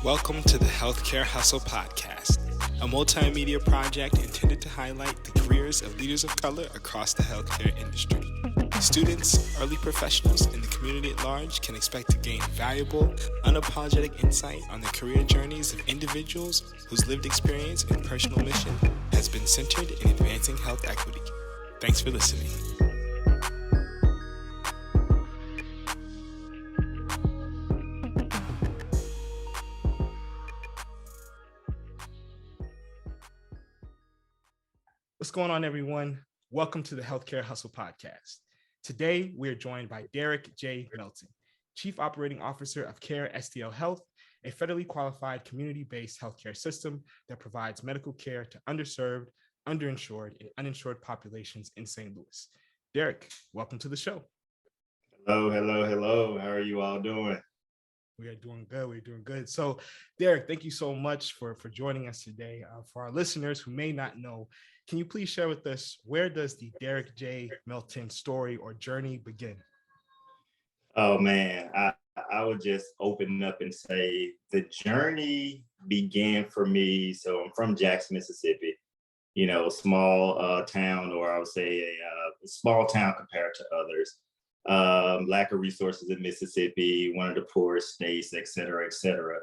Welcome to the Healthcare Hustle Podcast, a multimedia project intended to highlight the careers of leaders of color across the healthcare industry. Students, early professionals, and the community at large can expect to gain valuable, unapologetic insight on the career journeys of individuals whose lived experience and personal mission has been centered in advancing health equity. Thanks for listening. What's going on, everyone? Welcome to the Healthcare Hustle Podcast. Today, we are joined by Derrick J Melton, Chief Operating Officer of CareSTL Health, a federally qualified community-based healthcare system that provides medical care to underserved, underinsured, and uninsured populations in St. Louis. Derrick, welcome to the show. Hello. How are you all doing? We are doing good. We're doing good. So, Derrick, thank you so much for joining us today. For our listeners who may not know, can you please share with us, where does the Derrick J Melton story or journey begin? Oh man, I would just open up and say the journey began for me. So I'm from Jackson, Mississippi, small town, or I would say a small town compared to others. Lack of resources in Mississippi, one of the poorest states, et cetera, et cetera.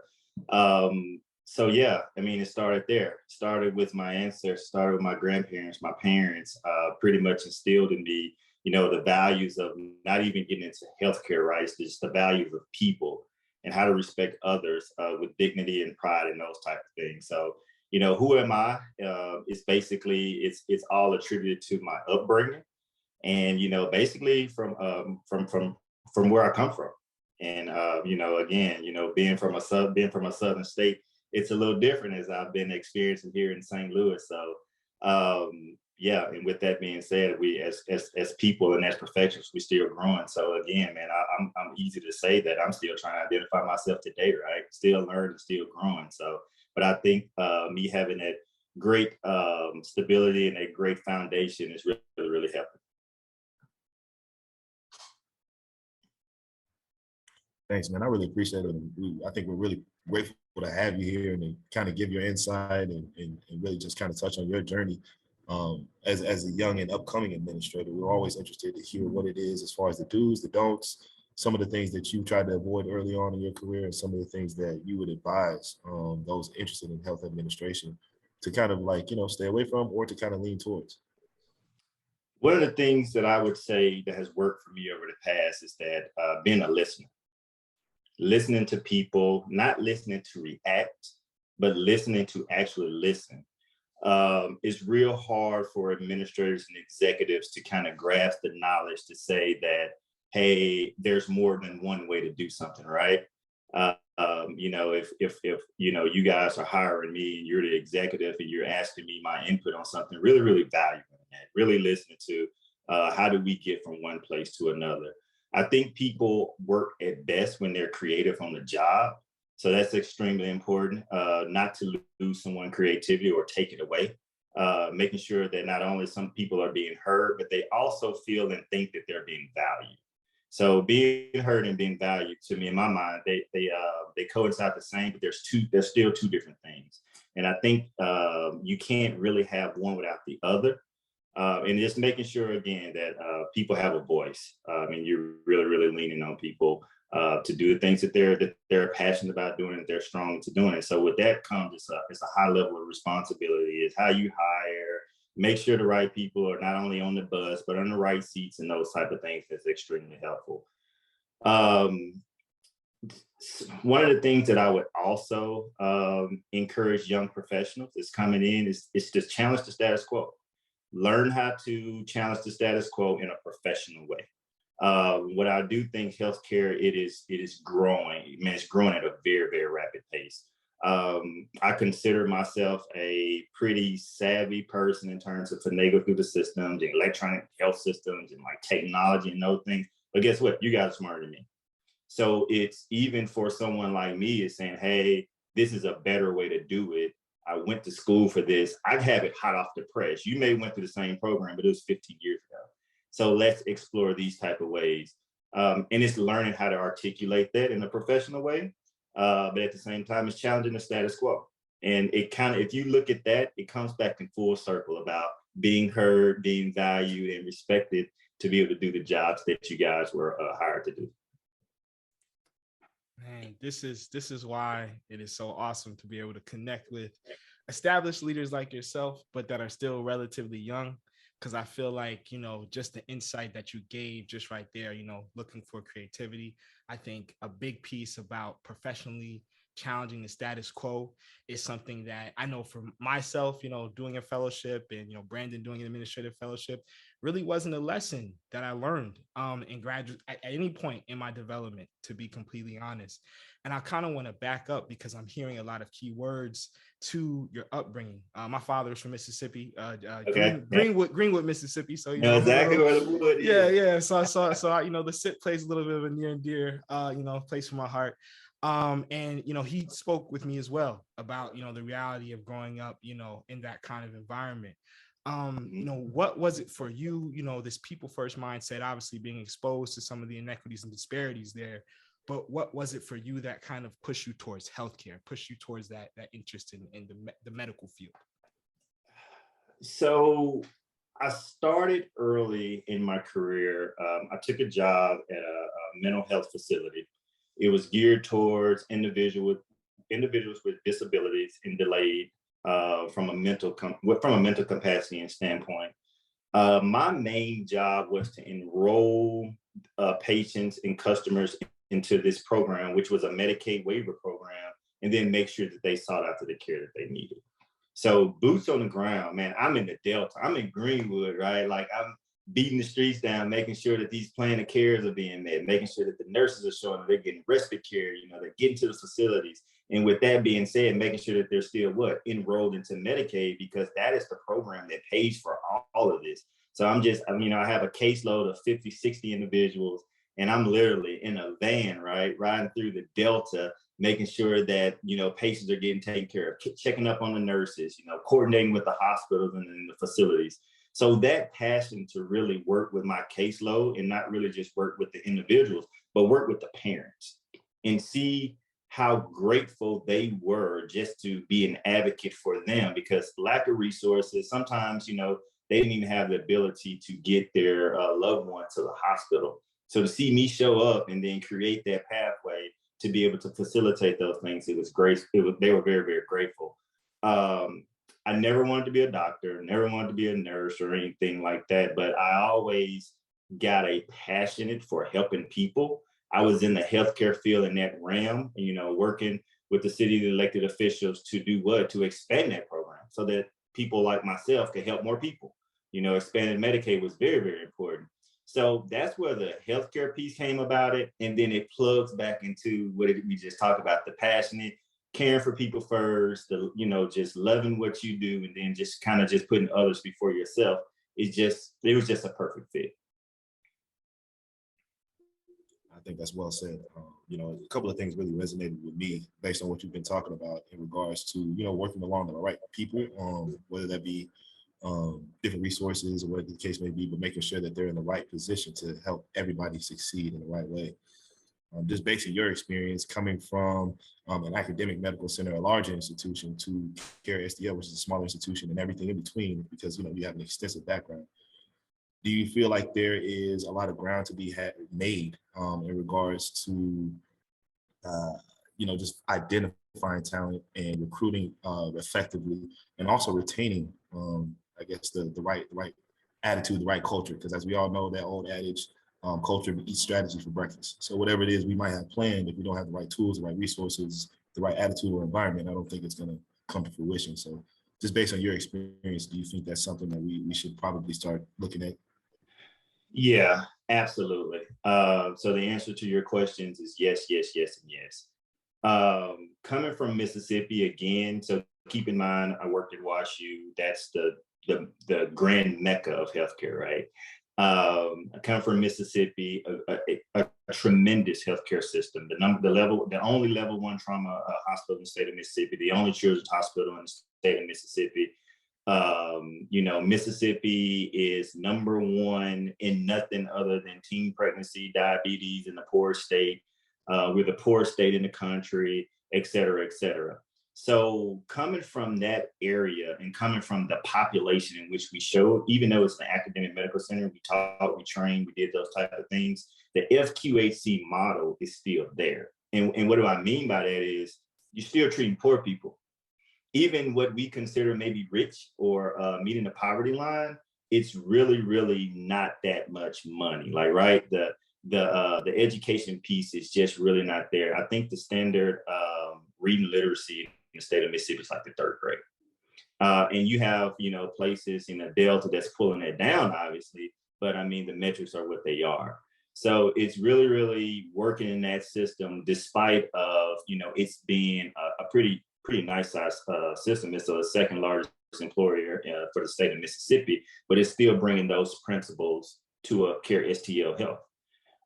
So yeah, it started there. Started with my ancestors, started with my grandparents, my parents, pretty much instilled in me, the values of not even getting into healthcare, right? It's just the values of people and how to respect others with dignity and pride and those type of things. So, who am I? It's basically, it's all attributed to my upbringing. And basically from where I come from, and being from a southern state, it's a little different as I've been experiencing here in St. Louis. So and with that being said, we as people and as professionals, we still growing. So again, man, I'm easy to say that I'm still trying to identify myself today, right? Still learning, still growing. So, but I think me having that great stability and a great foundation is really helping. Thanks, man. I really appreciate it. I think we're really grateful to have you here and to kind of give your insight and really just kind of touch on your journey. As a young and upcoming administrator, we're always interested to hear what it is as far as the do's, the don'ts, some of the things that you tried to avoid early on in your career, and some of the things that you would advise those interested in health administration to kind of stay away from or to kind of lean towards. One of the things that I would say that has worked for me over the past is that being a listener. Listening to people, not listening to react, but listening to actually listen. It's real hard for administrators and executives to kind of grasp the knowledge to say that, hey, there's more than one way to do something, right? If you guys are hiring me and you're the executive and you're asking me my input on something, really valuable that, really listening to how do we get from one place to another. I think people work at best when they're creative on the job. So that's extremely important, not to lose someone's creativity or take it away. Making sure that not only some people are being heard, but they also feel and think that they're being valued. So being heard and being valued, to me, in my mind, they coincide the same, but there's still two different things. And I think you can't really have one without the other. And just making sure, again, that people have a voice. You're really leaning on people to do the things that they're passionate about doing, and they're strong to doing it. So with that comes it's a high level of responsibility. Is how you hire, make sure the right people are not only on the bus, but on the right seats and those type of things. That's extremely helpful. One of the things that I would also encourage young professionals is coming in is to challenge the status quo. Learn how to challenge the status quo in a professional way. What I do think healthcare, it is growing. It's growing at a very rapid pace. I consider myself a pretty savvy person in terms of finagling through the systems and electronic health systems and like technology and those things. But guess what? You guys are smarter than me. So it's even for someone like me is saying, hey, this is a better way to do it. I went to school for this. I have it hot off the press. You may went through the same program, but it was 15 years ago. So let's explore these type of ways. And it's learning how to articulate that in a professional way. but at the same time, it's challenging the status quo. And it kind of, if you look at that, it comes back in full circle about being heard, being valued, and respected to be able to do the jobs that you guys were hired to do. Man, this is why it is so awesome to be able to connect with established leaders like yourself, but that are still relatively young. Because I feel like, just the insight that you gave just right there, looking for creativity. I think a big piece about professionally challenging the status quo is something that I know for myself, doing a fellowship and, Brandon doing an administrative fellowship really wasn't a lesson that I learned in graduate at any point in my development, to be completely honest. And I kind of want to back up because I'm hearing a lot of key words to your upbringing. My father is from Mississippi, Greenwood, Mississippi. So you know exactly where the wood is. Yeah. So the SIP plays a little bit of a near and dear, place for my heart. And he spoke with me as well about the reality of growing up, in that kind of environment. What was it for you? This people first mindset, obviously being exposed to some of the inequities and disparities there. But what was it for you that kind of pushed you towards healthcare, pushed you towards that interest in the medical field? So I started early in my career. I took a job at a mental health facility. It was geared towards individuals with disabilities and delayed from a mental capacity and standpoint. My main job was to enroll patients and customers into this program, which was a Medicaid waiver program, and then make sure that they sought after the care that they needed. So boots on the ground, man, I'm in the Delta, I'm in Greenwood, right? Like I'm beating the streets down, making sure that these plan of cares are being met, making sure that the nurses are showing that they're getting respite care, they're getting to the facilities. And with that being said, making sure that they're still enrolled into Medicaid, because that is the program that pays for all of this. So I have a caseload of 50, 60 individuals, and I'm literally in a van, right, riding through the Delta, making sure that, patients are getting taken care of, checking up on the nurses, coordinating with the hospitals and the facilities. So that passion to really work with my caseload and not really just work with the individuals, but work with the parents and see how grateful they were just to be an advocate for them, because lack of resources, sometimes, they didn't even have the ability to get their loved one to the hospital. So to see me show up and then create that pathway to be able to facilitate those things, it was great. They were very, very grateful. I never wanted to be a doctor, never wanted to be a nurse or anything like that, but I always got a passionate for helping people. I was in the healthcare field in that realm, working with the city elected officials to do what? To expand that program so that people like myself could help more people. Expanding Medicaid was very, very important. So that's where the healthcare piece came about it. And then it plugs back into what we just talked about, the passionate, caring for people first, just loving what you do, and then just kind of just putting others before yourself. It was just a perfect fit. I think that's well said. A couple of things really resonated with me based on what you've been talking about in regards to, working along the right people, whether that be different resources or whatever the case may be, but making sure that they're in the right position to help everybody succeed in the right way. Just based on your experience coming from an academic medical center, a larger institution, to CareSTL, which is a smaller institution, and everything in between, because you have an extensive background. Do you feel like there is a lot of ground to be made in regards to, just identifying talent and recruiting effectively, and also retaining, I guess, the right attitude, the right culture? Because as we all know, that old adage, culture eats strategy for breakfast. So whatever it is we might have planned, if we don't have the right tools, the right resources, the right attitude or environment, I don't think it's going to come to fruition. So just based on your experience, do you think that's something that we should probably start looking at? Yeah, absolutely. So the answer to your questions is yes, yes, yes, and yes. Coming from Mississippi again, so keep in mind, I worked at WashU. That's the grand mecca of healthcare, right? I come from Mississippi, a tremendous healthcare system. The only level 1 trauma hospital in the state of Mississippi, the only children's hospital in the state of Mississippi. Mississippi is number 1 in nothing other than teen pregnancy, diabetes in the poorest state. We're the poorest state in the country, et cetera, et cetera. So coming from that area and coming from the population in which we showed, even though it's an academic medical center, we taught, we trained, we did those type of things, the FQHC model is still there. And what do I mean by that is you're still treating poor people. Even what we consider maybe rich or meeting the poverty line, it's really, really not that much money. Like, right, the education piece is just really not there. I think the standard reading literacy in the state of Mississippi is like the third grade. And you have, places in the Delta that's pulling it down, obviously, but I mean, the metrics are what they are. So it's really, really working in that system, despite of, it's being a pretty nice size system. It's the second largest employer for the state of Mississippi, but it's still bringing those principles to a CareSTL health.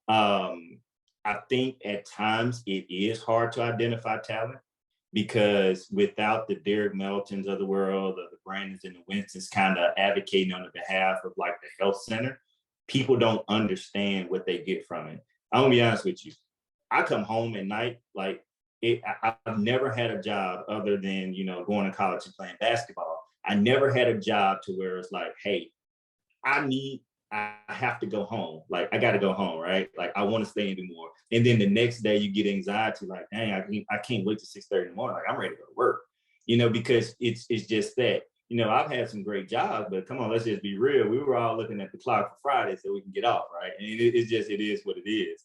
I think at times it is hard to identify talent because without the Derrick Meltons of the world, or the Brandons and the Winstons kind of advocating on the behalf of like the health center, people don't understand what they get from it. I'm gonna be honest with you. I come home at night, like I've never had a job other than, going to college and playing basketball. I never had a job to where it's like, hey, I have to go home. Like, I got to go home, right? Like, I want to stay anymore. And then the next day you get anxiety, like, dang, I can't wait till 6:30 in the morning. Like, I'm ready to go to work, because it's just that, I've had some great jobs, but come on, let's just be real. We were all looking at the clock for Friday so we can get off, right? And it is what it is.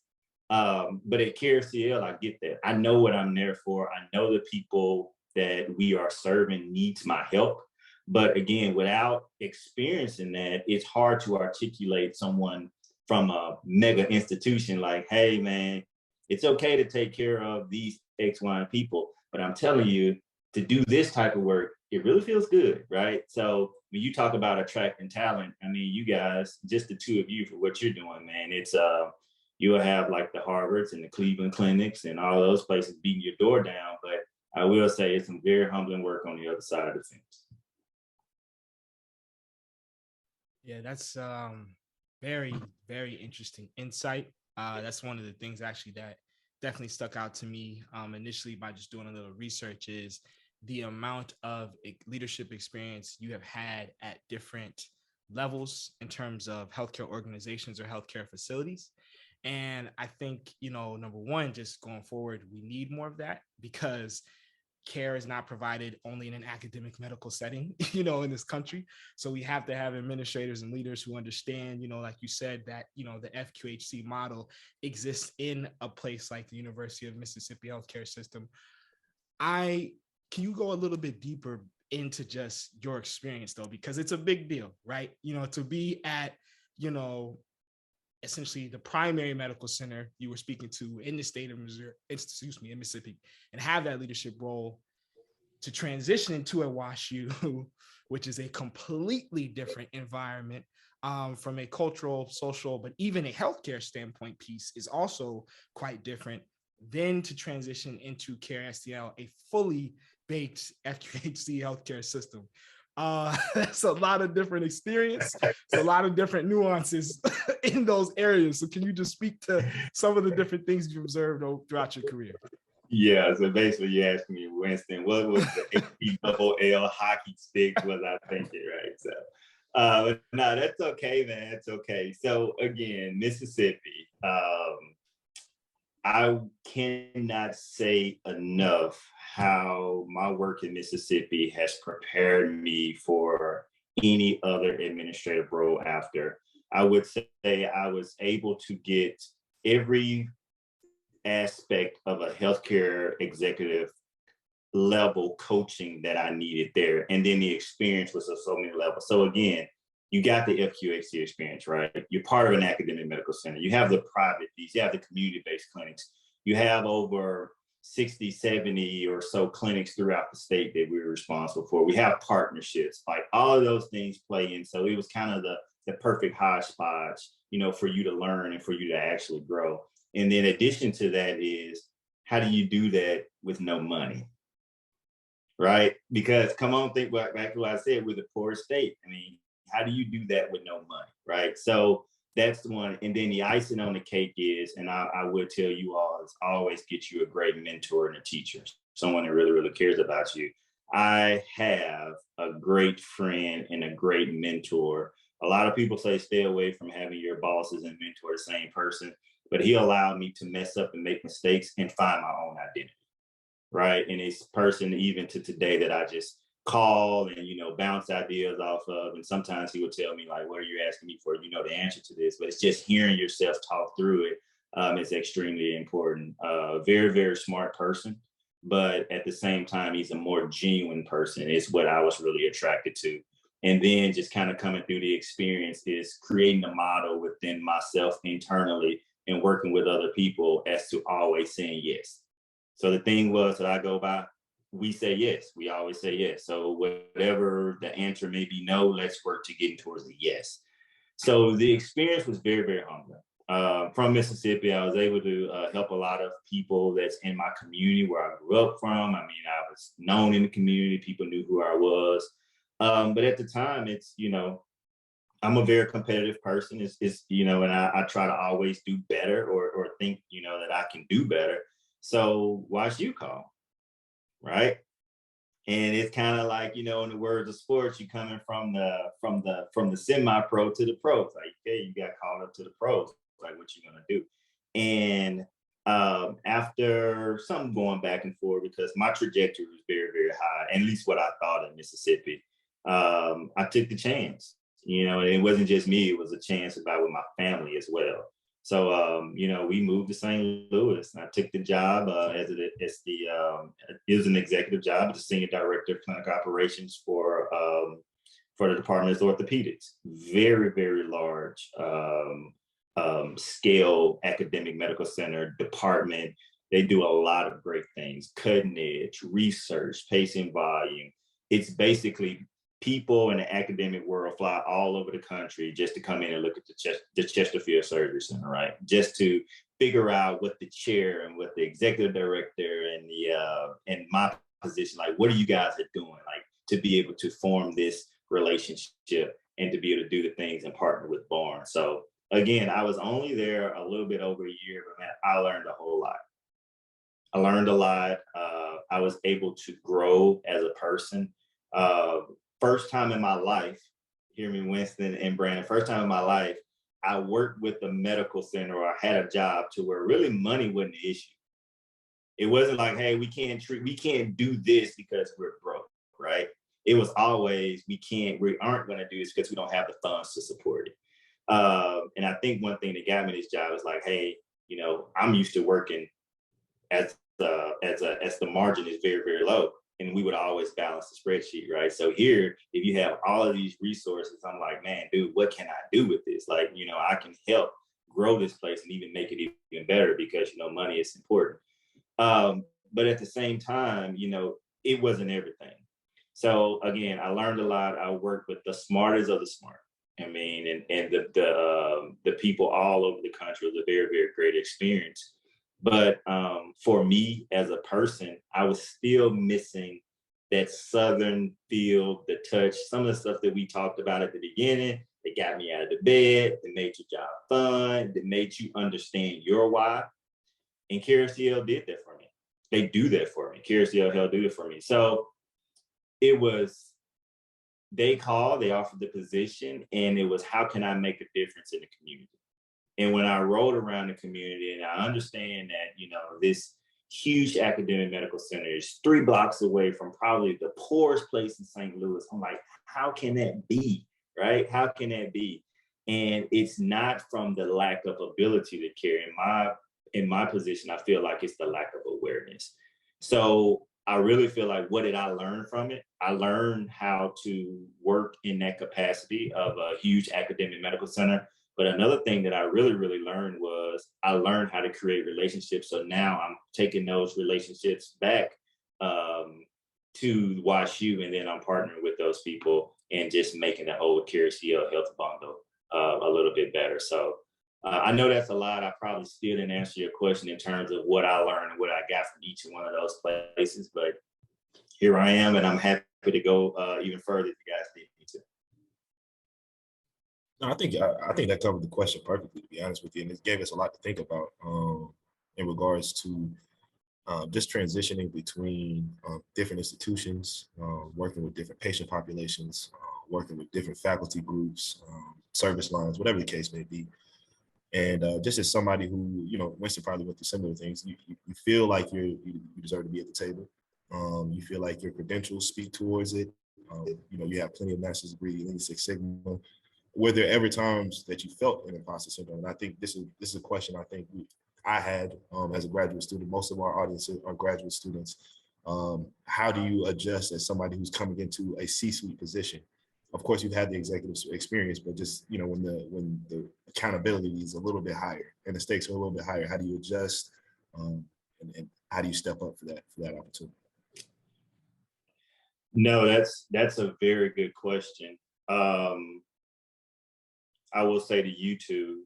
But at CareSTL, I get that. I know what I'm there for. I know the people that we are serving needs my help. But again, without experiencing that, it's hard to articulate someone from a mega institution like, hey, man, it's okay to take care of these X, Y, and people. But I'm telling you, to do this type of work, it really feels good, right? So when you talk about attracting talent, I mean, you guys, just the two of you for what you're doing, man, it's you'll have like the Harvards and the Cleveland clinics and all those places beating your door down. But I will say it's some very humbling work on the other side of the fence. Yeah, that's very, very interesting insight. That's one of the things actually that definitely stuck out to me initially by just doing a little research is the amount of leadership experience you have had at different levels in terms of healthcare organizations or healthcare facilities. And I think, number one, just going forward, we need more of that because care is not provided only in an academic medical setting, in this country. So we have to have administrators and leaders who understand, like you said, that, the FQHC model exists in a place like the University of Mississippi healthcare system. Can you go a little bit deeper into just your experience though, because it's a big deal, right? To be at, essentially the primary medical center you were speaking to in the state of in Mississippi, and have that leadership role to transition into a WashU, which is a completely different environment from a cultural, social, but even a healthcare standpoint piece is also quite different. Then to transition into CareSTL, a fully baked FQHC healthcare system. That's a lot of different experience. It's a lot of different nuances in those areas. So can you just speak to some of the different things you observed throughout your career? Yeah, so basically you asked me, Winston, what was the HBLL hockey stick was I thinking, right? So no, that's okay, man. It's okay. So again, Mississippi, I cannot say enough how my work in Mississippi has prepared me for any other administrative role after. I would say I was able to get every aspect of a healthcare executive level coaching that I needed there. And then the experience was of so many levels. So again, you got the FQHC experience, right? You're part of an academic medical center. You have the private piece, you have the community-based clinics. You have over 60, 70 or so clinics throughout the state that we were responsible for. We have partnerships, like all of those things play in. So it was kind of the perfect hodgepodge, for you to learn and for you to actually grow. And then in addition to that is, how do you do that with no money? Right? Because come on, think back to what I said, we're the poorest state. I mean, how do you do that with no money, right? So that's the one. And then the icing on the cake is, and I would tell you all bosses always get you a great mentor and a teacher, someone that really, really cares about you. I have a great friend and a great mentor. A lot of people say stay away from having your bosses and mentor the same person, but he allowed me to mess up and make mistakes and find my own identity, right? And it's a person even to today that I just call and, bounce ideas off of. And sometimes he would tell me like, what are you asking me for? You know the answer to this, but it's just hearing yourself talk through it is extremely important. Very, very smart person, but at the same time, he's a more genuine person is what I was really attracted to. And then just kind of coming through the experience is creating a model within myself internally and working with other people as to always saying yes. So the thing was that I go by, we say yes. We always say yes. So whatever the answer may be no, let's work to getting towards the yes. So the experience was very, very humbling. From Mississippi, I was able to help a lot of people that's in my community where I grew up from. I mean, I was known in the community. People knew who I was. But at the time, it's, I'm a very competitive person. And I try to always do better or think, that I can do better. So why'd you call? Right. And it's kind of like, in the words of sports, you coming from the semi-pro to the pros. Like, okay, you got called up to the pros. Like, what you gonna do? And after some going back and forth, because my trajectory was very, very high, at least what I thought in Mississippi, I took the chance. And it wasn't just me; it was a chance about with my family as well. So, we moved to St. Louis. And I took the job it was an executive job as a senior director of clinic operations for the Department of Orthopedics. Very, very large scale academic medical center department. They do a lot of great things, cutting edge research, patient volume. It's basically people in the academic world fly all over the country just to come in and look at the Chesterfield Surgery Center, right? Just to figure out what the chair and what the executive director and my position, like, what are you guys are doing, like, to be able to form this relationship and to be able to do the things and partner with Barnes. So again, I was only there a little bit over a year, but man, I learned a whole lot. I learned a lot. I was able to grow as a person. First time in my life, hear me, Winston and Brandon, first time in my life, I worked with a medical center or I had a job to where really money wasn't the issue. It wasn't like, hey, we can't do this because we're broke, right? It was always, we aren't going to do this because we don't have the funds to support it. And I think one thing that got me this job is like, hey, I'm used to working as the margin is very, very low. And we would always balance the spreadsheet, right? So here, if you have all of these resources, I'm like, man, dude, what can I do with this? Like, I can help grow this place and even make it even better because, money is important. But at the same time, it wasn't everything. So again, I learned a lot. I worked with the smartest of the smart. I mean, and the people all over the country. It was a very, very great experience. But for me as a person, I was still missing that Southern feel, the touch, some of the stuff that we talked about at the beginning that got me out of the bed, that made your job fun, that made you understand your why. And CareSTL did that for me. They do that for me. CareSTL helped do it for me. So it was, they called, they offered the position, and it was, how can I make a difference in the community? And when I rode around the community, and I understand that, this huge academic medical center is 3 blocks away from probably the poorest place in St. Louis. I'm like, how can that be, right? How can that be? And it's not from the lack of ability to care. In my position, I feel like it's the lack of awareness. So I really feel like, what did I learn from it? I learned how to work in that capacity of a huge academic medical center. But another thing that I really, really learned was I learned how to create relationships. So now I'm taking those relationships back to WashU, and then I'm partnering with those people and just making the whole CareSTL health bundle a little bit better. So I know that's a lot. I probably still didn't answer your question in terms of what I learned and what I got from each one of those places, but here I am, and I'm happy to go even further if you guys need me to. No, I think that covered the question perfectly, to be honest with you, and it gave us a lot to think about. in regards to just transitioning between different institutions, working with different patient populations, working with different faculty groups, service lines, whatever the case may be. And just as somebody who, Winston probably went through similar things, you feel like you deserve to be at the table. You feel like your credentials speak towards it. You have plenty of master's degree, Lean Six Sigma. Were there ever times that you felt an imposter syndrome? And I think this is a question I think I had as a graduate student. Most of our audience are graduate students. How do you adjust as somebody who's coming into a C-suite position? Of course, you've had the executive experience, but just when the accountability is a little bit higher and the stakes are a little bit higher, how do you adjust, and how do you step up for that opportunity? No, that's a very good question. I will say to you two,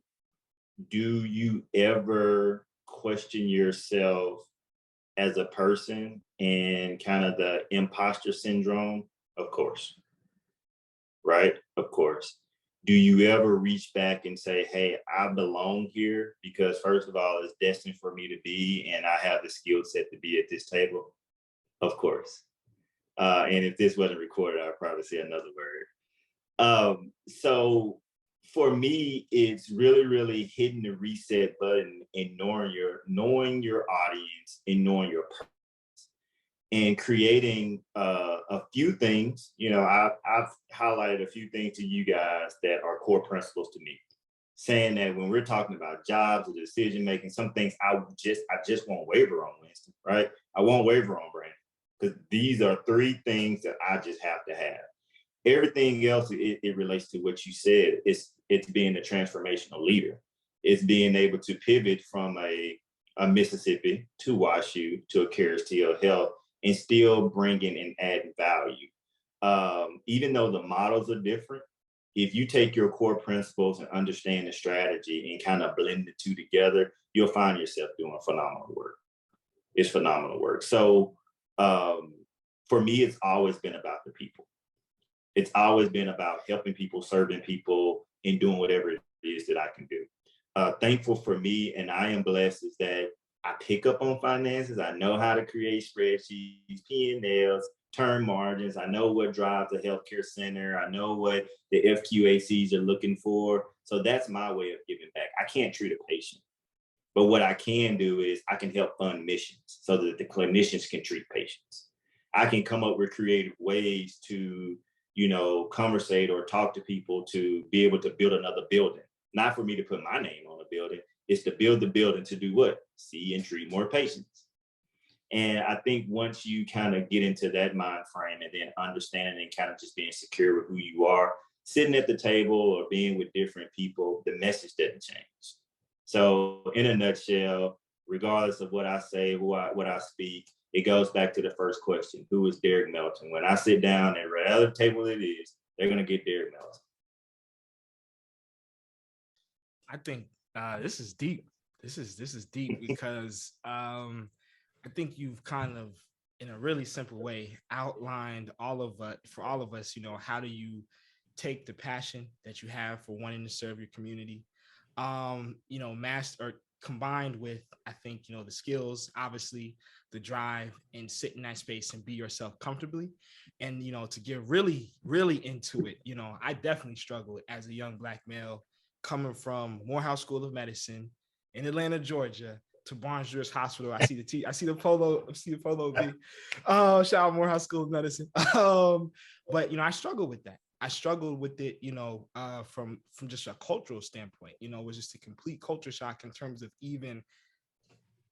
do you ever question yourself as a person and kind of the imposter syndrome? Of course. Right? Of course. Do you ever reach back and say, hey, I belong here because first of all, it's destined for me to be, and I have the skill set to be at this table? Of course. And if this wasn't recorded, I'd probably say another word. So for me, it's really, really hitting the reset button and knowing your audience and knowing your purpose and creating a few things. I've highlighted a few things to you guys that are core principles to me, saying that when we're talking about jobs or decision making, some things I just won't waver on, Winston, right? I won't waver on, Brandon, because these are three things that I just have to have. Everything else, it relates to what you said. It's being a transformational leader. It's being able to pivot from a Mississippi to WashU to a CareSTL Health and still bringing and adding value. Even though the models are different, if you take your core principles and understand the strategy and kind of blend the two together, you'll find yourself doing phenomenal work. It's phenomenal work. So for me, it's always been about the people. It's always been about helping people, serving people, and doing whatever it is that I can do. Thankful for me, and I am blessed, is that I pick up on finances. I know how to create spreadsheets, P&Ls, term margins. I know what drives a healthcare center. I know what the FQACs are looking for. So that's my way of giving back. I can't treat a patient, but what I can do is I can help fund missions so that the clinicians can treat patients. I can come up with creative ways to conversate or talk to people to be able to build another building. Not for me to put my name on a building, it's to build the building to do what? See and treat more patients. And I think once you kind of get into that mind frame and then understanding and kind of just being secure with who you are, sitting at the table or being with different people, the message doesn't change. So in a nutshell, regardless of what I say, what I speak, it goes back to the first question: who is Derrick Melton? When I sit down at whatever table it is, they're going to get Derrick Melton. I think this is deep. This is deep because I think you've kind of, in a really simple way, outlined for all of us, how do you take the passion that you have for wanting to serve your community, master or combined with, I think, the skills, obviously the drive, and sit in that space and be yourself comfortably. And, to get really, really into it, I definitely struggled as a young Black male coming from Morehouse School of Medicine in Atlanta, Georgia, to Barnes-Jewish Hospital. I see the polo B. Oh, shout out Morehouse School of Medicine. But I struggled with that. I struggled with it, from just a cultural standpoint. It was just a complete culture shock in terms of even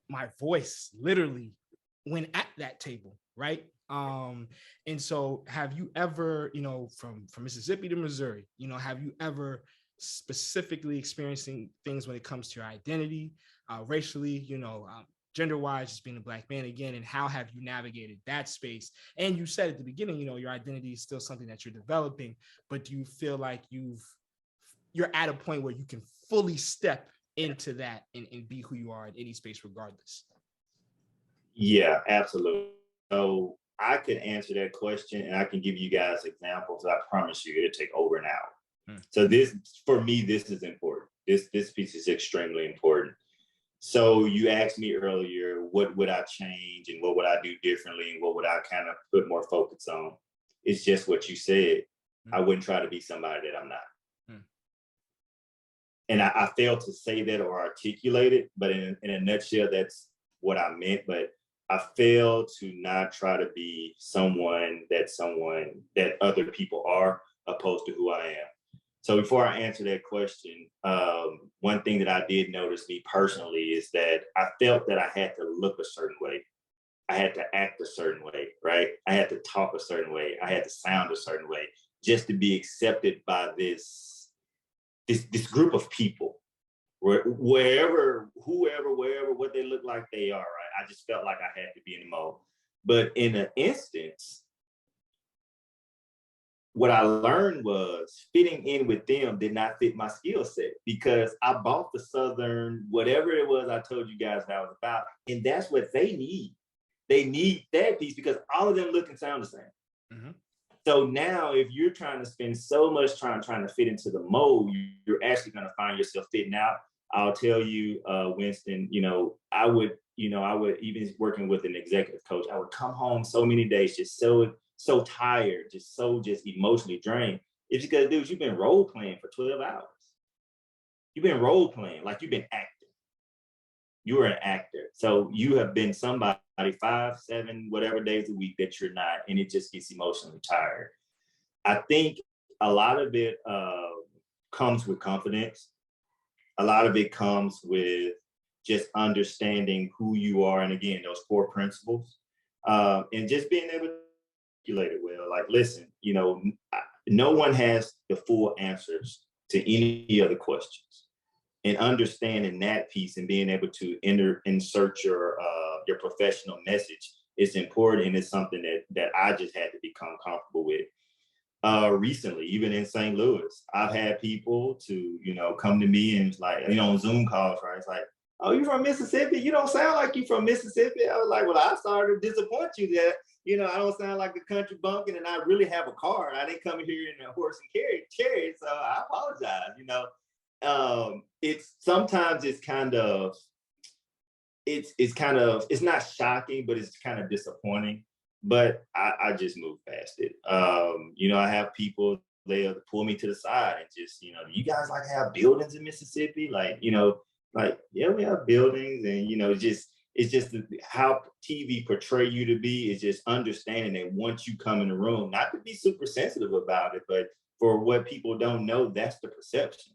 my voice literally when at that table, right? And so have you ever, from Mississippi to Missouri, have you ever specifically experiencing things when it comes to your identity, racially, gender-wise, just being a Black man again, and how have you navigated that space? And you said at the beginning, your identity is still something that you're developing, but do you feel like you're at a point where you can fully step into that and be who you are in any space regardless? Yeah, absolutely. So I could answer that question and I can give you guys examples. I promise you it'll take over an hour. So this, for me, this is important. This piece is extremely important. So you asked me earlier, what would I change and what would I do differently and what would I kind of put more focus on? It's just what you said. I wouldn't try to be somebody that I'm not. And I failed to say that or articulate it, but in a nutshell, that's what I meant. But I failed to not try to be someone that other people are, opposed to who I am. So before I answer that question, one thing that I did notice me personally is that I felt that I had to look a certain way. I had to act a certain way, right? I had to talk a certain way. I had to sound a certain way just to be accepted by this group of people, wherever, what they look like they are, right? I just felt like I had to be in the mode. But in an instance, what I learned was fitting in with them did not fit my skill set, because I bought the Southern, whatever it was I told you guys that I was about, and that's what they need. They need that piece because all of them look and sound the same. Mm-hmm. So now if you're trying to spend so much time trying to fit into the mold, you're actually going to find yourself fitting out. I'll tell you, Winston, I would even working with an executive coach, I would come home so many days just so tired, just emotionally drained. It's because, dude, you've been role playing for 12 hours. You've been role playing, like you've been acting. You are an actor. So you have been somebody 5, 7, whatever days a week that you're not, and it just gets emotionally tired. I think a lot of it comes with confidence. A lot of it comes with just understanding who you are. And again, those 4 principles, and just being able to articulate it well. Like, listen, no one has the full answers to any other questions. And understanding that piece and being able to insert your professional message is important, and it's something that I just had to become comfortable with. Recently, even in St. Louis, I've had people to come to me and it's like, on Zoom calls, right? It's like, oh, you from Mississippi? You don't sound like you from Mississippi. I was like, well, I started to disappoint you that I don't sound like a country bumpkin, and I really have a car. I didn't come here in a horse and carriage, so I apologize. It's sometimes it's not shocking, but it's kind of disappointing. But I just move past it. I have people, they'll pull me to the side and just, you guys like have buildings in Mississippi? Yeah, we have buildings, and it's just how TV portray you to be is just understanding that once you come in the room, not to be super sensitive about it, but for what people don't know, that's the perception.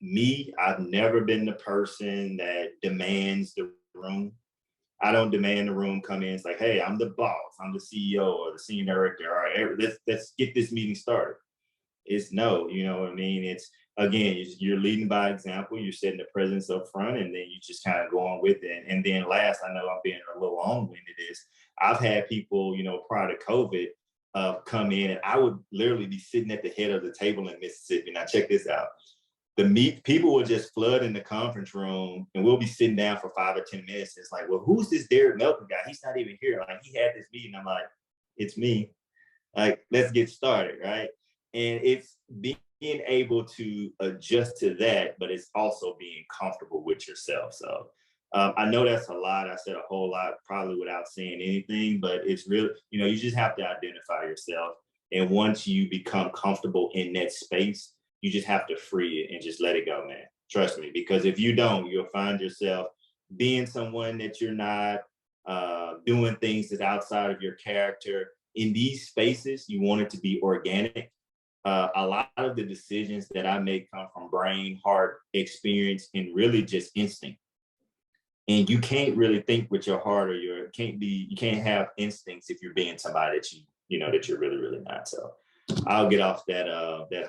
Me, I've never been the person that demands the room. I don't demand the room come in. It's like, hey, I'm the boss. I'm the CEO or the senior director. All right, let's get this meeting started. It's no, you know what I mean? It's, again, you're leading by example. You're setting the presence up front, and then you just kind of go on with it. And then last, I know I'm being a little long-winded, is I've had people, prior to COVID, come in, and I would literally be sitting at the head of the table in Mississippi. Now check this out. People will just flood in the conference room, and we'll be sitting down for 5 or 10 minutes. It's like, well, who's this Derrick Melton guy? He's not even here. Like, he had this meeting. I'm like, it's me. Like, let's get started, right? And it's being able to adjust to that, but it's also being comfortable with yourself. So I know that's a lot. I said a whole lot, probably without saying anything, but it's really, you just have to identify yourself. And once you become comfortable in that space, you just have to free it and just let it go, man. Trust me, because if you don't, you'll find yourself being someone that you're not, doing things that's outside of your character. In these spaces, you want it to be organic. A lot of the decisions that I make come from brain, heart, experience, and really just instinct. And you can't really think with your heart, or you can't have instincts if you're being somebody that you're really, really not. So I'll get off that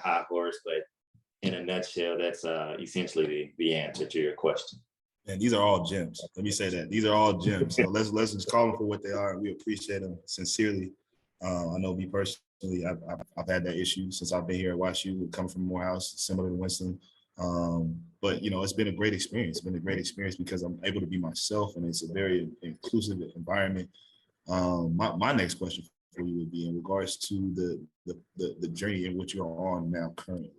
high horse, but in a nutshell, that's essentially the answer to your question. And these are all gems. Let me say that these are all gems. So let's just call them for what they are, and we appreciate them sincerely. I know me personally, I've had that issue since I've been here at WashU, coming from Morehouse, similar to Winston. But it's been a great experience. It's been a great experience because I'm able to be myself, and it's a very inclusive environment. My next question for you would be in regards to the journey in which you're on now currently.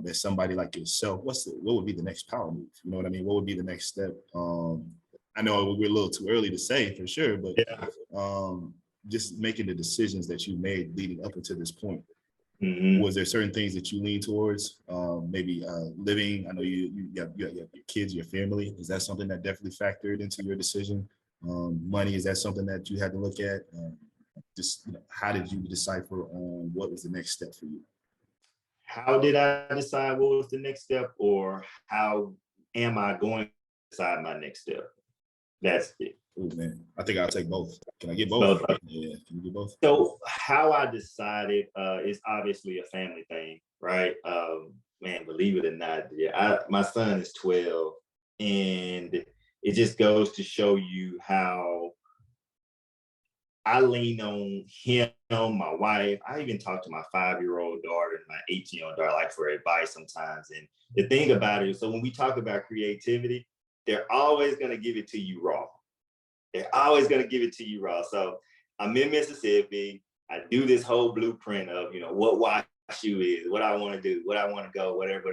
As somebody like yourself, what would be the next power move? You know what I mean? What would be the next step? I know we're a little too early to say for sure, but just making the decisions that you made leading up until this point. Was there certain things that you lean towards? Maybe living. I know you have your kids, your family. Is that something that definitely factored into your decision? Money, is that something that you had to look at? Just how did you decipher on what was the next step for you? How did I decide what was the next step, or how am I going to decide my next step? That's it. Oh man, I think I'll take both. Can I get both? Yeah, can you get both? So how I decided is obviously a family thing, right? Man, believe it or not, my son is 12, and it just goes to show you how I lean on him, my wife. I even talk to my 5-year-old daughter and my 18-year-old daughter, like, for advice sometimes. And the thing about it is, so when we talk about creativity, they're always going to give it to you raw. They're always going to give it to you raw. So I'm in Mississippi. I do this whole blueprint of, what wash shoe is, what I want to do, what I want to go, whatever.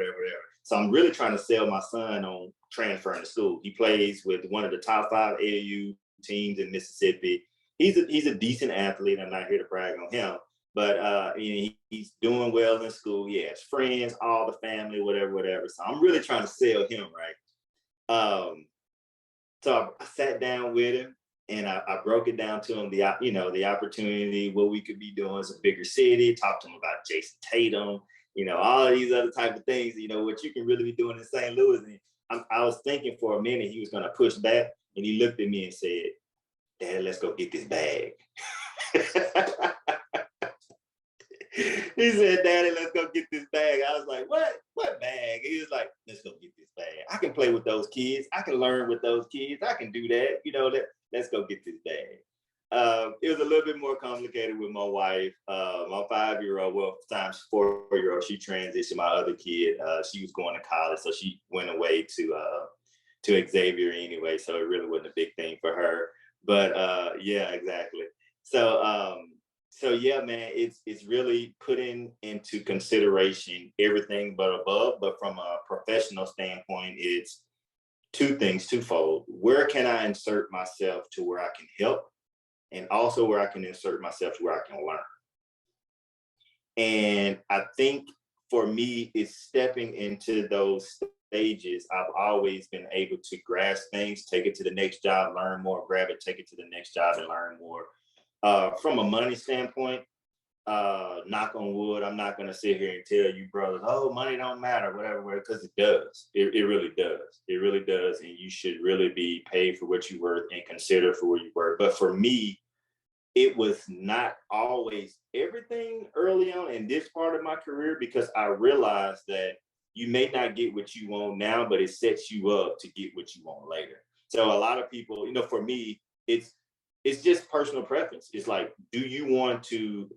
So I'm really trying to sell my son on transferring to school. He plays with one of the top 5 AAU teams in Mississippi. He's a decent athlete. I'm not here to brag on him, but he's doing well in school. He has friends, all the family, whatever. So I'm really trying to sell him, right? So I sat down with him and I broke it down to him, the opportunity, what we could be doing as a bigger city, talked to him about Jason Tatum, all of these other type of things, what you can really be doing in St. Louis. And I was thinking for a minute he was going to push back, and he looked at me and said, "Dad, let's go get this bag." He said, "Daddy, let's go get this bag." I was like, what bag? He was like, "Let's go get this bag. I can play with those kids. I can learn with those kids. I can do that. Let's go get this bag." It was a little bit more complicated with my wife. My 5-year-old, well, times 4-year-old, she transitioned. My other kid, she was going to college, so she went away to Xavier anyway. So it really wasn't a big thing for her. But yeah, exactly. So yeah, man, it's really putting into consideration everything but above. But from a professional standpoint, it's twofold. Where can I insert myself to where I can help, and also where I can insert myself to where I can learn? And I think for me, it's stepping into those stages. I've always been able to grasp things, take it to the next job, learn more, grab it, take it to the next job and learn more. From a money standpoint, knock on wood, I'm not going to sit here and tell you brothers, oh, money don't matter, whatever, because it does. It really does. It really does. And you should really be paid for what you're worth and considered for what you worth. But for me, it was not always everything early on in this part of my career, because I realized that you may not get what you want now, but it sets you up to get what you want later. So a lot of people, for me, it's just personal preference. It's like, do you want to,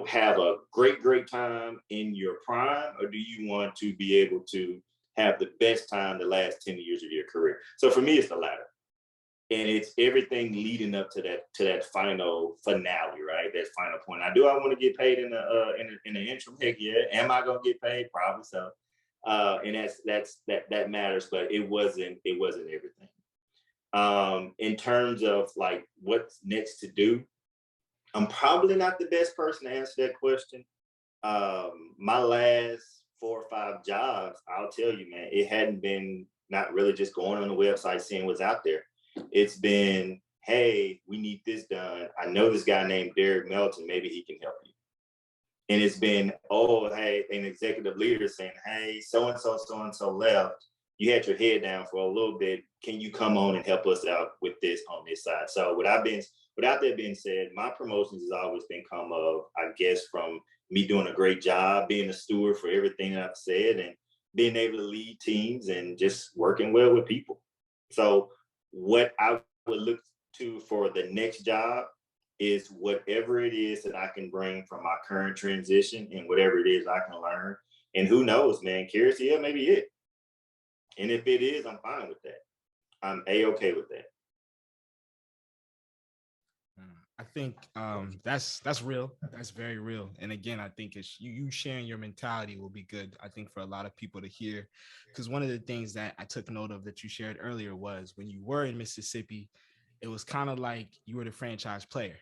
have a great time in your prime, or do you want to be able to have the best time the last 10 years of your career? So for me, it's the latter. And it's everything leading up to that final finale, right? That final point. Now, do I want to get paid in the interim? Heck yeah. Am I gonna get paid? Probably so. And that matters, but it wasn't everything. In terms of like what's next to do, I'm probably not the best person to answer that question. My last 4 or 5 jobs, I'll tell you, man, it hadn't been not really just going on the website, seeing what's out there. It's been, hey, we need this done. I know this guy named Derrick Melton, maybe he can help you. And it's been, oh, hey, an executive leader saying, hey, so-and-so left. You had your head down for a little bit. Can you come on and help us out with this on this side? So without that being said, my promotions has always been come of, I guess, from me doing a great job, being a steward for everything I've said, and being able to lead teams and just working well with people. So what I would look to for the next job is whatever it is that I can bring from my current transition and whatever it is I can learn. And who knows, man, CareSTL may be it. And if it is, I'm fine with that. I'm A-okay with that. I think that's real. That's very real. And again, I think it's you sharing your mentality will be good. I think for a lot of people to hear, because one of the things that I took note of that you shared earlier was when you were in Mississippi, it was kind of like you were the franchise player.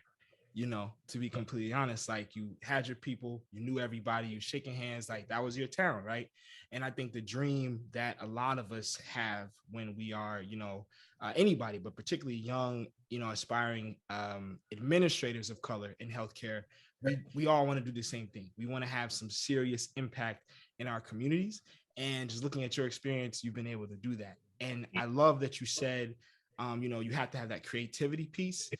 To be completely honest, like you had your people, you knew everybody, you shaking hands, like that was your town, right? And I think the dream that a lot of us have when we are, anybody, but particularly young, aspiring administrators of color in healthcare, we all want to do the same thing. We want to have some serious impact in our communities. And just looking at your experience, you've been able to do that. And I love that you said, you have to have that creativity piece.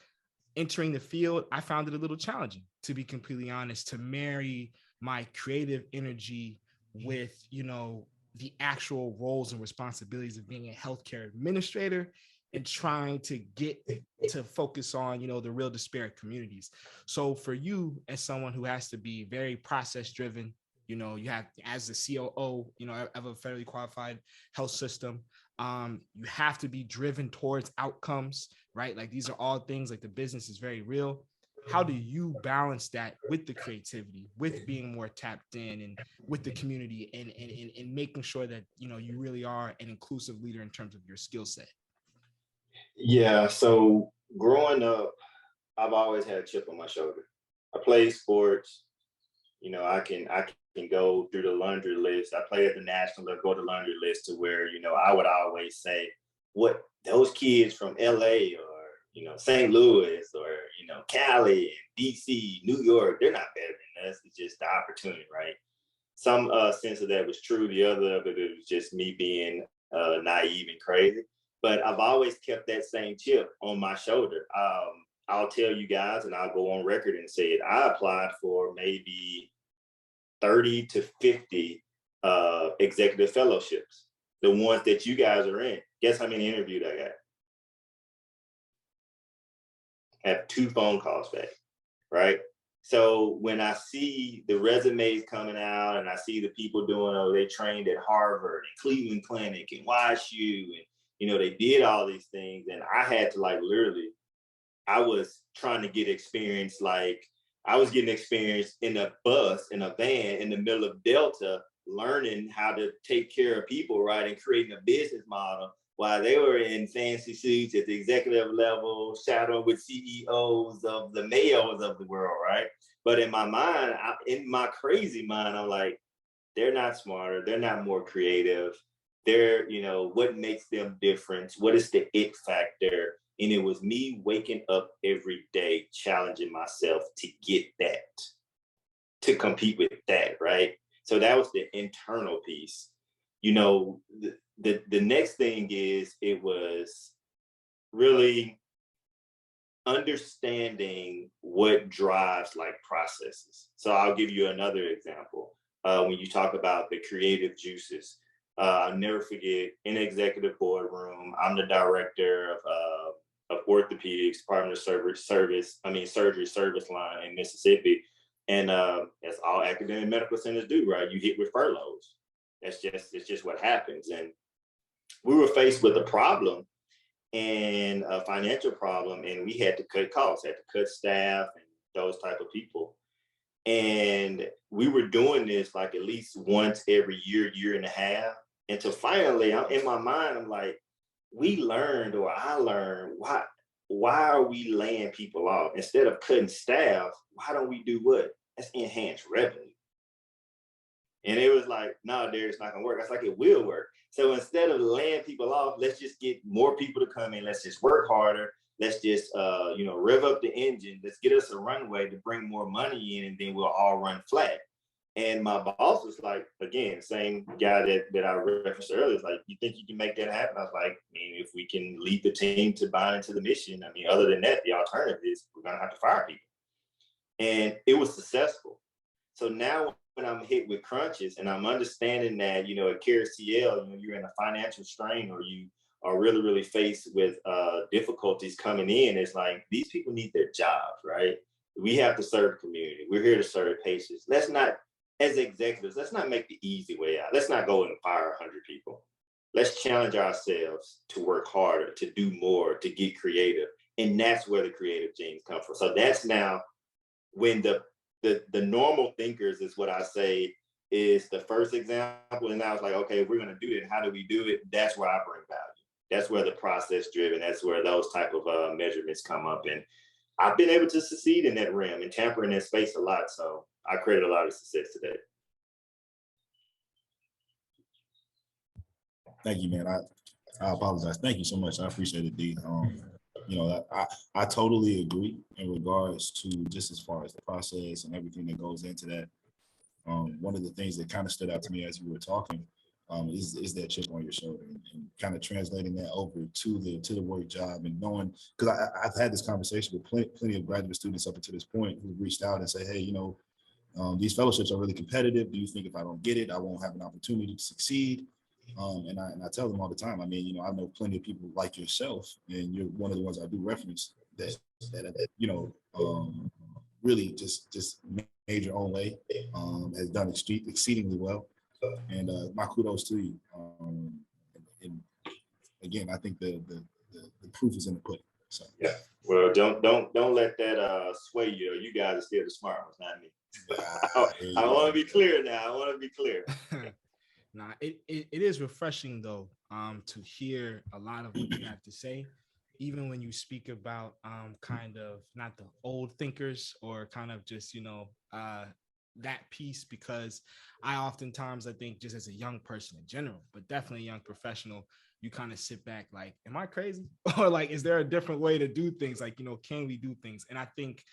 Entering the field, I found it a little challenging, to be completely honest, to marry my creative energy with, the actual roles and responsibilities of being a healthcare administrator and trying to get to focus on, the real disparate communities. So for you, as someone who has to be very process driven, you have, as the COO, of a federally qualified health system, you have to be driven towards outcomes, right? Like these are all things, like the business is very real. How do you balance that with the creativity, with being more tapped in, and with the community, and making sure that you really are an inclusive leader in terms of your skill set? Yeah, so growing up, I've always had a chip on my shoulder. I played sports. I can go through the laundry list. I play at the national level, go to laundry list to where, I would always say, what those kids from LA or, St. Louis or, Cali, DC, New York, they're not better than us. It's just the opportunity, right? Some sense of that was true. The other of it was just me being naive and crazy. But I've always kept that same chip on my shoulder. I'll tell you guys, and I'll go on record and say it. I applied for maybe 30 to 50 executive fellowships, the ones that you guys are in. Guess how many interviews I got? I have 2 phone calls back, right? So when I see the resumes coming out and I see the people doing, they trained at Harvard and Cleveland Clinic and YSU, and, they did all these things. And I had to literally, I was trying to get experience. I was getting experience in a bus, in a van, in the middle of Delta, learning how to take care of people, right? And creating a business model while they were in fancy suits at the executive level, shadowing with CEOs of the Mayos of the world, right? But in my mind, in my crazy mind, I'm like, they're not smarter. They're not more creative. They're, what makes them different? What is the it factor? And it was me waking up every day, challenging myself to get that, to compete with that, right? So that was the internal piece. The next thing is, it was really understanding what drives processes. So I'll give you another example. When you talk about the creative juices, I'll never forget, in the executive boardroom, I'm the director of orthopedics, Department of surgery service line in Mississippi. And as all academic medical centers do, right? You hit with furloughs. It's just what happens. And we were faced with a problem, and a financial problem, and we had to cut costs, had to cut staff and those type of people. And we were doing this at least once every year and a half. And so finally, in my mind, I'm like, I learned, why are we laying people off? Instead of cutting staff, why don't we do what? Let's enhance revenue. And it was like, no, Derrick, it's not gonna work. I was like, it will work. So instead of laying people off, let's just get more people to come in. Let's just work harder. Let's just, rev up the engine. Let's get us a runway to bring more money in, and then we'll all run flat. And my boss was like, again, same guy that I referenced earlier, is like, you think you can make that happen? I was like, if we can lead the team to buy into the mission, other than that, the alternative is we're gonna have to fire people. And it was successful. So now when I'm hit with crunches and I'm understanding that, at CareSTL, you're in a financial strain, or you are really, really faced with difficulties coming in, it's like, these people need their jobs, right? We have to serve the community. We're here to serve patients. Let's not, as executives, let's not make the easy way out. Let's not go and fire 100 people. Let's challenge ourselves to work harder, to do more, to get creative. And that's where the creative genes come from. So that's now when the normal thinkers is what I say is the first example. And I was like, okay, if we're going to do it, how do we do it? That's where I bring value. That's where the process driven, that's where those type of measurements come up. And I've been able to succeed in that realm and tamper in that space a lot. So I created a lot of success today. Thank you, man. I apologize. Thank you so much. I appreciate it, D. You know, I totally agree in regards to just as far as the process and everything that goes into that. One of the things that kind of stood out to me as you were talking is that chip on your shoulder and kind of translating that over to the work job and knowing, because I've had this conversation with plenty of graduate students up until this point who reached out and say, hey, you know, these fellowships are really competitive. Do you think if I don't get it, I won't have an opportunity to succeed? And I tell them all the time, I mean, you know, I know plenty of people like yourself, and you're one of the ones I do reference that you know, really just made your own way, has done exceedingly well. And my kudos to you. And again, I think the proof is in the pudding. So yeah. Well, don't let that sway you. You guys are still the smart ones, not me. I want to be clear now. I want to be clear. Nah, it is refreshing though, to hear a lot of what you have to say, even when you speak about kind of not the old thinkers or kind of just, you know, that piece, because I think just as a young person in general, but definitely a young professional, you kind of sit back like, am I crazy? Or like, is there a different way to do things? Like, you know, can we do things? And I think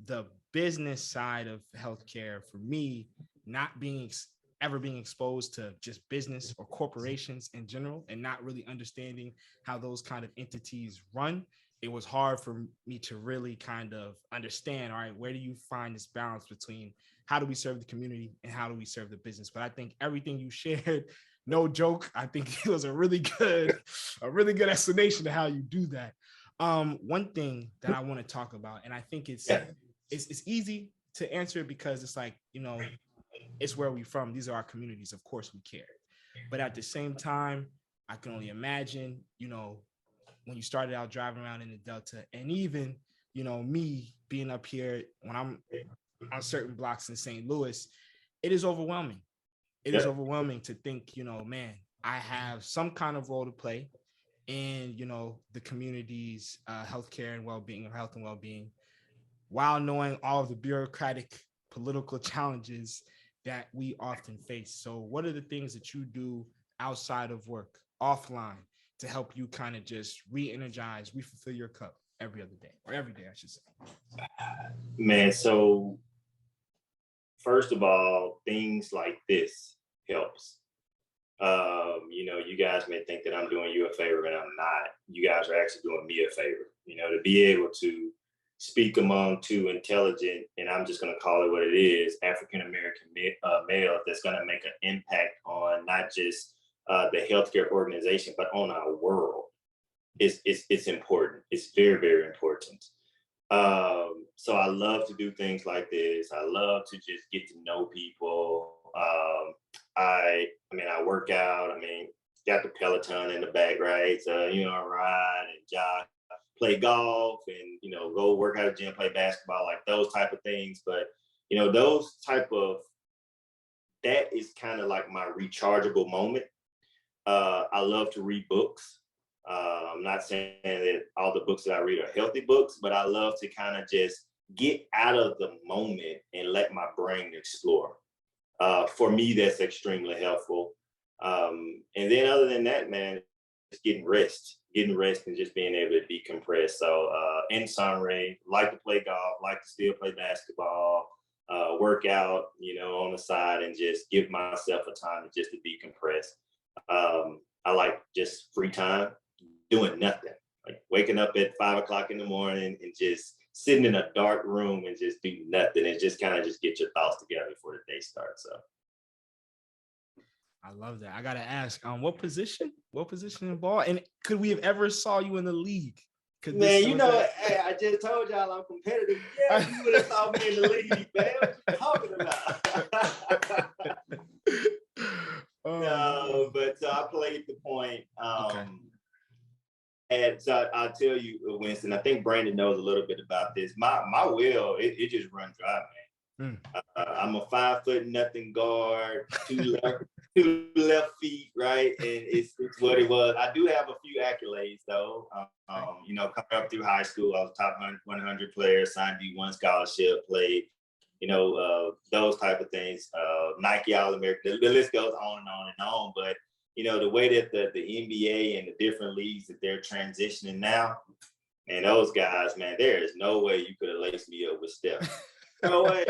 the business side of healthcare for me, not being ever being exposed to just business or corporations in general and not really understanding how those kind of entities run, it was hard for me to really kind of understand, all right, where do you find this balance between how do we serve the community and how do we serve the business? But I think everything you shared, no joke, I think it was a really good explanation of how you do that. One thing that I want to talk about, and I think it's easy to answer it because it's like, you know, it's where we're from. These are our communities. Of course we care. But at the same time, I can only imagine, you know, when you started out driving around in the Delta, and even, you know, me being up here when I'm on certain blocks in St. Louis, it is overwhelming. It is overwhelming to think, you know, man, I have some kind of role to play in, you know, the community's healthcare and well-being, or health and well-being, while knowing all of the bureaucratic political challenges that we often face. So what are the things that you do outside of work, offline, to help you kind of just re-energize, refill your cup every other day, or every day, I should say? Man, so first of all, things like this helps. You know, you guys may think that I'm doing you a favor, and I'm not. You guys are actually doing me a favor, you know, to be able to speak among two intelligent, and I'm just going to call it what it is, African-American male that's going to make an impact on not just the healthcare organization, but on our world. It's important. It's very, very important. So I love to do things like this. I love to just get to know people. I mean, I work out. I mean, got the Peloton in the back, right? So, you know, I ride and jog, play golf, and, you know, go work out at a gym, play basketball, like those type of things. But, you know, that is kind of like my rechargeable moment. I love to read books. I'm not saying that all the books that I read are healthy books, but I love to kind of just get out of the moment and let my brain explore. For me, that's extremely helpful. And then other than that, man, just getting rest and just being able to decompress. So in summary, like to play golf, like to still play basketball, work out, you know, on the side, and just give myself a time just to decompress. I like just free time, doing nothing, like waking up at 5 o'clock in the morning and just sitting in a dark room and just do nothing and just kind of just get your thoughts together before the day starts. So I love that. I gotta ask, what position in ball? And could we have ever saw you in the league? Man, you know, hey, I just told y'all I'm competitive. Yeah, you would have saw me in the league, man. What you talking about? No, but I played the point. Okay. so I'll tell you, Winston, I think Brandon knows a little bit about this. My will, it just runs dry, man. I'm a 5'0" guard, two left feet, right? And it's what it was. I do have a few accolades though. You know, coming up through high school, I was top 100 player, signed D1 scholarship, played, you know, those type of things. Nike All-American, the list goes on and on and on. But, you know, the way that the NBA and the different leagues that they're transitioning now, and those guys, man, there is no way you could have laced me up with Steph. No way.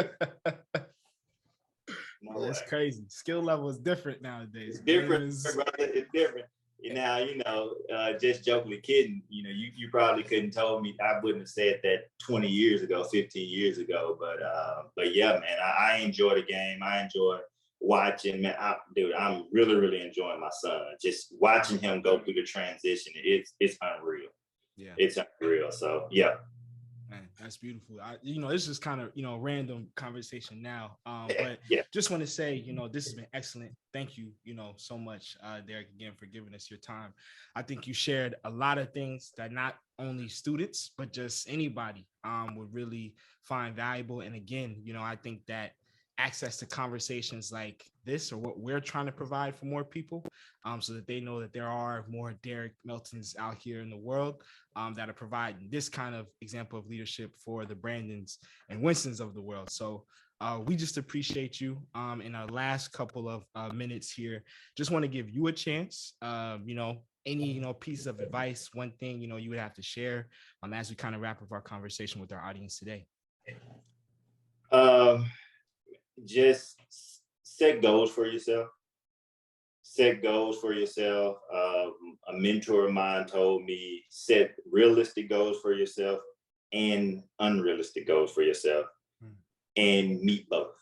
No way. It's crazy. Skill level is different nowadays. It's different, brother. It's different. Now, you know, just jokingly kidding, you know, you probably couldn't told me, I wouldn't have said that 20 years ago, 15 years ago. But yeah, man, I enjoy the game. I enjoy watching, man. Dude, I'm really, really enjoying my son. Just watching him go through the transition, it's unreal. Yeah. It's unreal. So yeah. Man, that's beautiful. You know, this is kind of, you know, random conversation now. But just want to say, you know, this has been excellent. Thank you, you know, so much, Derrick, again, for giving us your time. I think you shared a lot of things that not only students, but just anybody would really find valuable. And again, you know, I think that access to conversations like this, or what we're trying to provide for more people, so that they know that there are more Derrick Meltons out here in the world that are providing this kind of example of leadership for the Brandons and Winstons of the world. So we just appreciate you. In our last couple of minutes here, just want to give you a chance, you know, any, you know, piece of advice, one thing, you know, you would have to share as we kind of wrap up our conversation with our audience today. Just set goals for yourself. Set goals for yourself. A mentor of mine told me, set realistic goals for yourself and unrealistic goals for yourself, and meet both.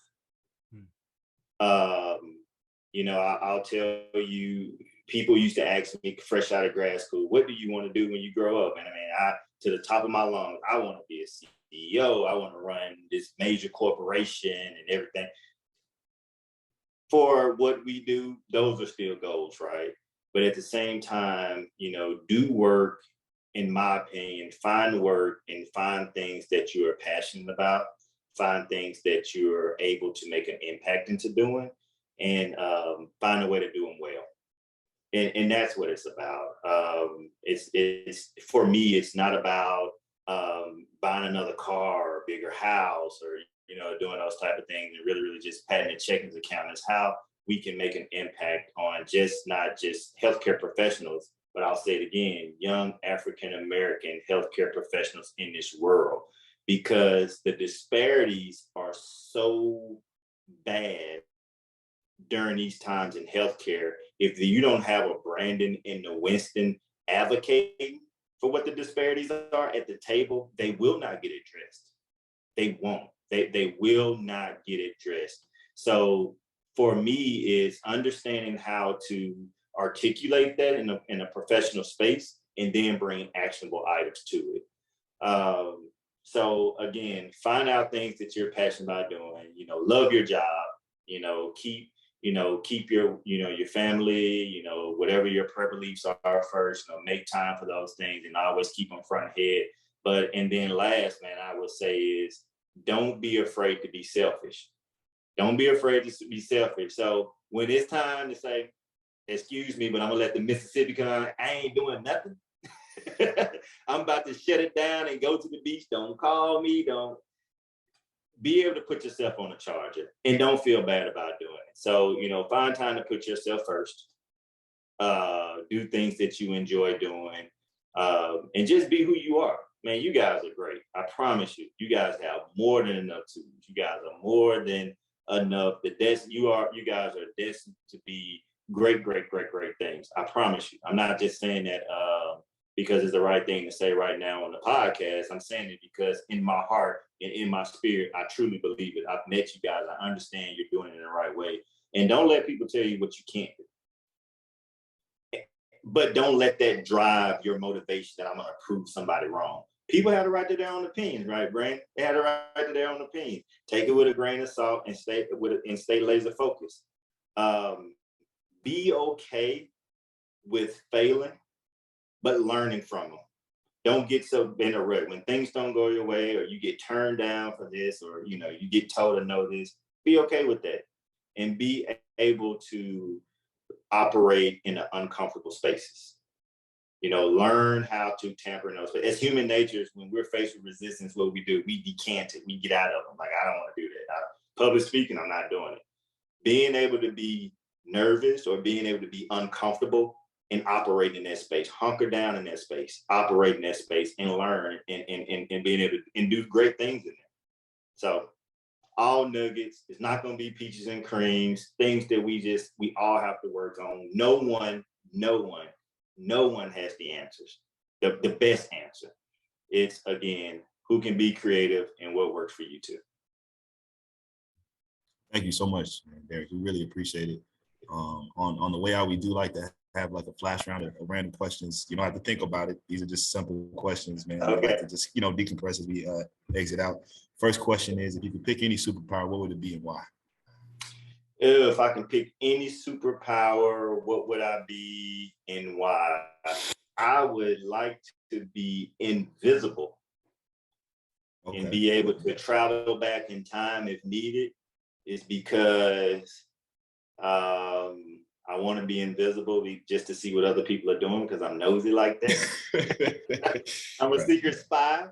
You know, I'll tell you, people used to ask me fresh out of grad school, what do you want to do when you grow up? And I mean, to the top of my lungs, I want to be a CEO. I want to run this major corporation and everything. For what we do, those are still goals, right? But at the same time, you know, do work, in my opinion, find work and find things that you are passionate about, find things that you're able to make an impact into doing, and find a way to do them well. And that's what it's about. It's for me, it's not about buying another car or a bigger house or, you know, doing those type of things, and really, really just padding the checkings account. Is how we can make an impact on not just healthcare professionals, but I'll say it again, young African-American healthcare professionals in this world, because the disparities are so bad during these times in healthcare. If you don't have a Brandon and a Winston advocating for what the disparities are at the table, they will not get addressed. They won't. They will not get addressed. So for me, is understanding how to articulate that in a professional space, and then bring actionable items to it. So again, find out things that you're passionate about doing. You know, love your job. You know, keep your, you know, your family, you know, whatever your prayer beliefs are first. You know, make time for those things, and always keep them front head. And then last, man, I would say is, don't be afraid to be selfish. Don't be afraid to be selfish. So when it's time to say, excuse me, but I'm gonna let the Mississippi come out, I ain't doing nothing. I'm about to shut it down and go to the beach. Don't call me. Don't be able to put yourself on a charger, and don't feel bad about doing it. So, you know, find time to put yourself first. Do things that you enjoy doing, and just be who you are. Man, you guys are great. I promise you, you guys have more than enough tools. You guys are more than enough. You guys are destined to be great, great, great, great things. I promise you. I'm not just saying that because it's the right thing to say right now on the podcast. I'm saying it because in my heart and in my spirit, I truly believe it. I've met you guys. I understand you're doing it in the right way. And don't let people tell you what you can't do. But don't let that drive your motivation that I'm going to prove somebody wrong. People have the right to their own opinions, right, Brandon? They have the right to their own opinions. Take it with a grain of salt and stay laser focused. Be okay with failing, but learning from them. Don't get so in a rut. When things don't go your way, or you get turned down for this, or you get told to know this, be okay with that, and be able to operate in the uncomfortable spaces. Learn how to tamper in those. But as human natures, when we're faced with resistance, what we do, we decant it. We get out of them. Like, I don't want to do that. Public speaking, I'm not doing it. Being able to be nervous or being able to be uncomfortable and operate in that space, hunker down in that space, operate in that space, and learn and being able to do great things in there. So all nuggets. It's not going to be peaches and creams, things that we all have to work on. No one has the answers, the best answer. It's, again, who can be creative and what works for you too. Thank you so much, Derrick. We really appreciate it. On the way out, we do like to have like a flash round of random questions. You don't have to think about it. These are just simple questions, man. Okay. I like to just, decompress as we exit out. First question is, if you could pick any superpower, what would it be and why? If I can pick any superpower, what would I be and why? I would like to be invisible. Okay. And be able to travel back in time if needed. Is because I want to be invisible just to see what other people are doing, because I'm nosy like that. I'm a secret spy.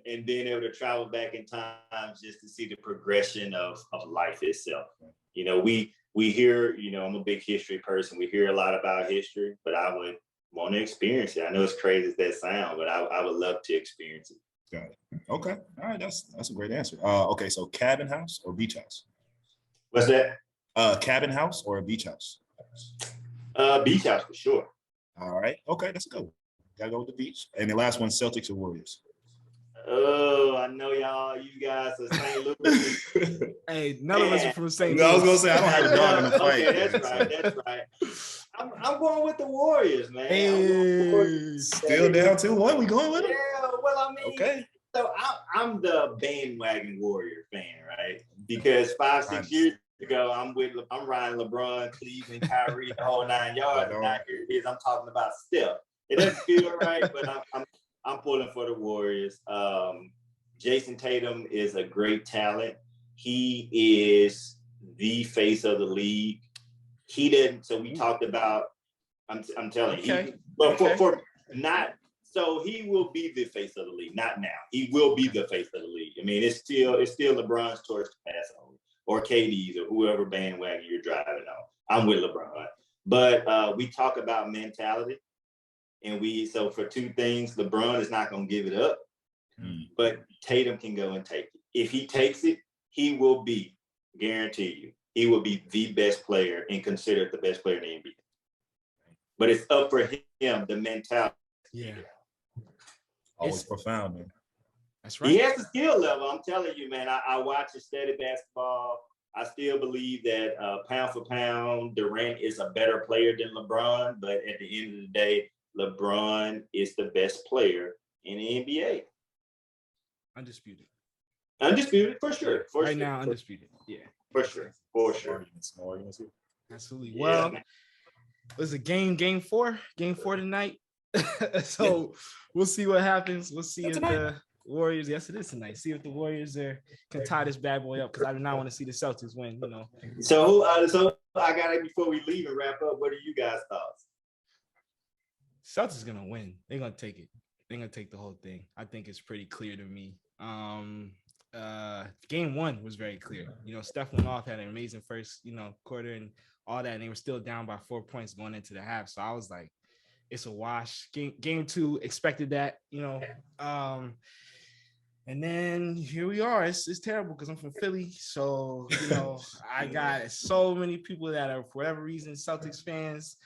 And being able to travel back in time just to see the progression of life itself. We hear, I'm a big history person. We hear a lot about history, but I would want to experience it. I know it's crazy as that sounds, but I would love to experience it. Got it. Okay. All right. That's a great answer. Okay. So cabin house or beach house? What's that? Cabin house or a beach house? Beach house for sure. All right. Okay. That's good. Gotta go with the beach. And the last one, Celtics or Warriors? Oh, I know you guys are St. Louis. Hey, none of us are from St. Louis. I was gonna say I don't have a dog in the fight. Okay, that's right. I'm going with the Warriors, man. Hey, still down 2-1. We going with it? Yeah, well, I mean, okay. So I'm the bandwagon Warrior fan, right? Because 5-6 years ago, I'm riding LeBron, Cleveland, Kyrie, the whole 9 yards. And now here it is. I'm talking about Steph. It doesn't feel right, but I'm pulling for the Warriors. Jason Tatum is a great talent. He is the face of the league. He didn't. So we talked about. I'm telling you. For not. So he will be the face of the league. Not now. He will be the face of the league. I mean, it's still LeBron's torch to pass on, or KD's, or whoever bandwagon you're driving on. I'm with LeBron. But we talk about mentality, and so for two things, LeBron is not going to give it up, but Tatum can go and take it. If he takes it, he will be, guarantee you, he will be the best player and considered the best player in the NBA. But it's up for him, the mentality. Yeah. Always profound, man. That's right. He has a skill level. I'm telling you, man. I watch a steady basketball. I still believe that pound for pound, Durant is a better player than LeBron. But at the end of the day, LeBron is the best player in the NBA. Undisputed. Undisputed, for sure. Right now, undisputed. Yeah. For sure. Absolutely. Well, it was a game 4 tonight. So we'll see what happens. We'll see if the Warriors, yes, it is tonight. See if the Warriors can tie this bad boy up, because I do not want to see the Celtics win, So I got it before we leave and wrap up. What are you guys' thoughts? Celtics gonna win. They're gonna take it. They're gonna take the whole thing. I think it's pretty clear to me. Game 1 was very clear. Steph went off, had an amazing first, quarter and all that, and they were still down by 4 points going into the half. So I was like, it's a wash. Game 2, expected that, and then here we are. It's terrible because I'm from Philly. So, I got so many people that are, for whatever reason, Celtics fans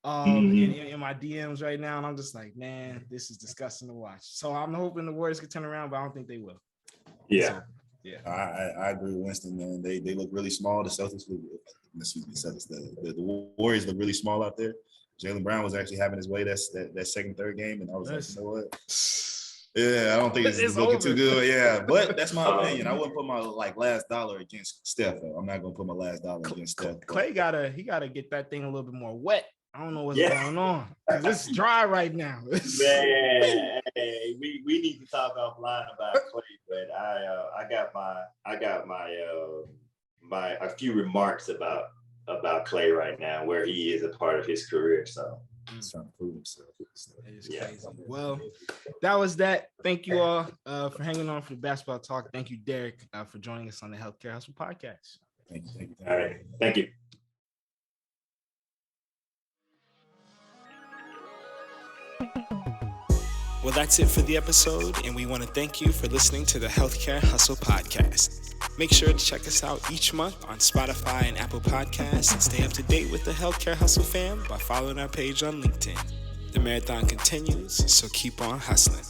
in my DMs right now. And I'm just like, man, this is disgusting to watch. So I'm hoping the Warriors can turn around, but I don't think they will. Yeah. So, yeah. I agree with Winston, man. They look really small. The Celtics look, the Warriors look really small out there. Jaylen Brown was actually having his way that second, third game, and I was like, you know what? Yeah, I don't think it's looking too good. Yeah, but that's my opinion. I wouldn't put my last dollar against Steph. I'm not gonna put my last dollar against Steph. Clay gotta get that thing a little bit more wet. I don't know what's going on. It's dry right now. Man, hey, we need to talk offline about Clay, but I got my a few remarks about Clay right now, where he is a part of his career. So He's trying to prove himself. it's crazy. Well, that was that. Thank you all for hanging on for the basketball talk. Thank you, Derrick, for joining us on the Healthcare Hustle podcast. Thank you. all right, thank you. Well, that's it for the episode, and we want to thank you for listening to the Healthcare Hustle podcast. Make sure to check us out each month on Spotify and Apple Podcasts, and stay up to date with the Healthcare Hustle fam by following our page on LinkedIn. The marathon continues, so keep on hustling.